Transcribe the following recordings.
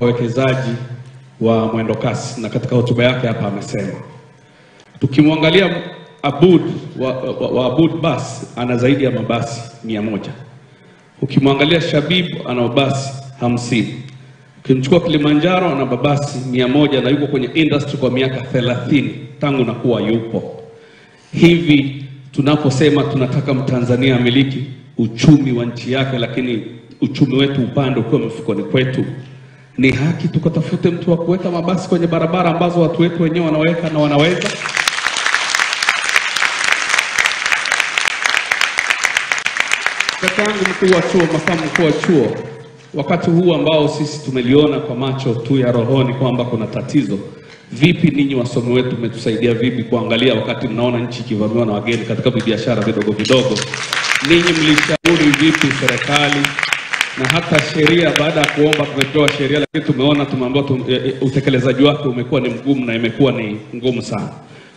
wawekezaji wa mwendokasi, na katika hotuba yake hapa amesema tukimwangalia Abood wa Abood bus ana zaidi ya mabasi 100. Ukimwangalia Shabib ana mabasi 50. Ukimchukua Kilimanjaro ana mabasi 100 na yuko kwenye industry kwa miaka 30 tangu na kuwa yupo. Hivi tunaposema tunataka Mtanzania amiliki uchumi wa nchi yake, lakini uchumi wetu upande ukiwa mfukoni kwetu, ni haki tukatafute mtu wa kuweka mabasi kwenye barabara ambazo watu wetu wenyewe wanaweka na wanaweza? Kakaangu mkuu wa chuo, makamu mkuu wa chuo, wakati huu ambao sisi tumeliona kwa macho tu ya rohoni kwamba kuna tatizo, vipi ninyi wasomi wetu mmetusaidia vipi kuangalia wakati mnaona nchi ikivamiwa na wageni katika biashara vidogo vidogo? Ninyi mlishauri vipi serikali? Na hata sheria, baada ya kuomba tumetoa sheria, lakini tumeambiwa utekelezaji wake umekuwa ni mgumu na imekuwa ni ngumu sana.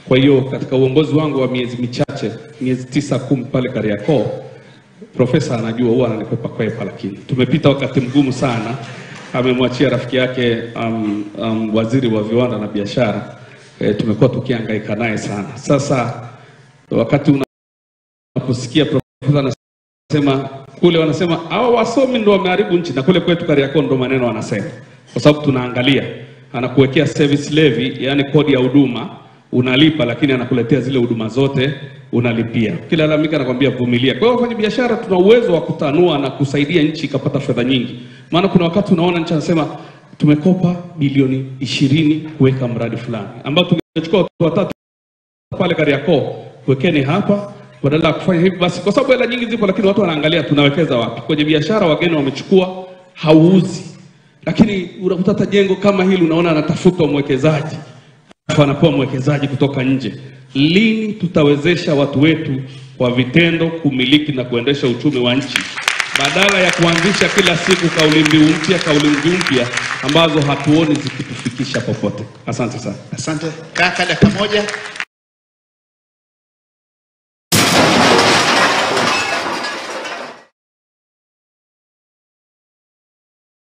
Kwa hiyo katika uongozi wangu wa miezi michache, miezi 9-10 pale Kariakoo, profesa anajua huwa ananikwepa, lakini tumepita wakati mgumu sana. Amemwachia rafiki yake waziri wa viwanda na biashara. Tumekuwa tukihangaika naye sana. Sasa wakati unaposikia profesa anasema kule, wanasema hao wasomi ndio wameharibu nchi, na kule kwetu Kariakoo ndio maneno wanasema, kwa sababu tunaangalia anakuwekea service levy, yani kodi ya huduma unalipa, lakini anakuletea zile huduma zote unalipia. Kila lamika anakuambia vumilia. Kwa hiyo wafanya biashara tuna uwezo wa kutanua na kusaidia nchi ikapata fedha nyingi. Maana kuna wakati unaona nchi anasema tumekopa bilioni 20 kuweka mradi fulani, ambao tungechukua watu watatu pale Kariakoo, wekeni hapa, badala ya kufanya hivi basi, kwa sababu hela nyingi zipo, lakini watu wanaangalia tunawekeza wapi. Kwenye biashara wageni wamechukua, hauuzi. Lakini unakuta jengo kama hili unaona anatafuta mwekezaji, anapewa mwekezaji kutoka nje. Lini tutawezesha watu wetu kwa vitendo kumiliki na kuendesha uchumi wa nchi, badala ya kuanzisha kila siku kauli mbiu mpya ambazo hatuoni zikitufikisha popote? Asante sana. Asante. Kaka dakika moja.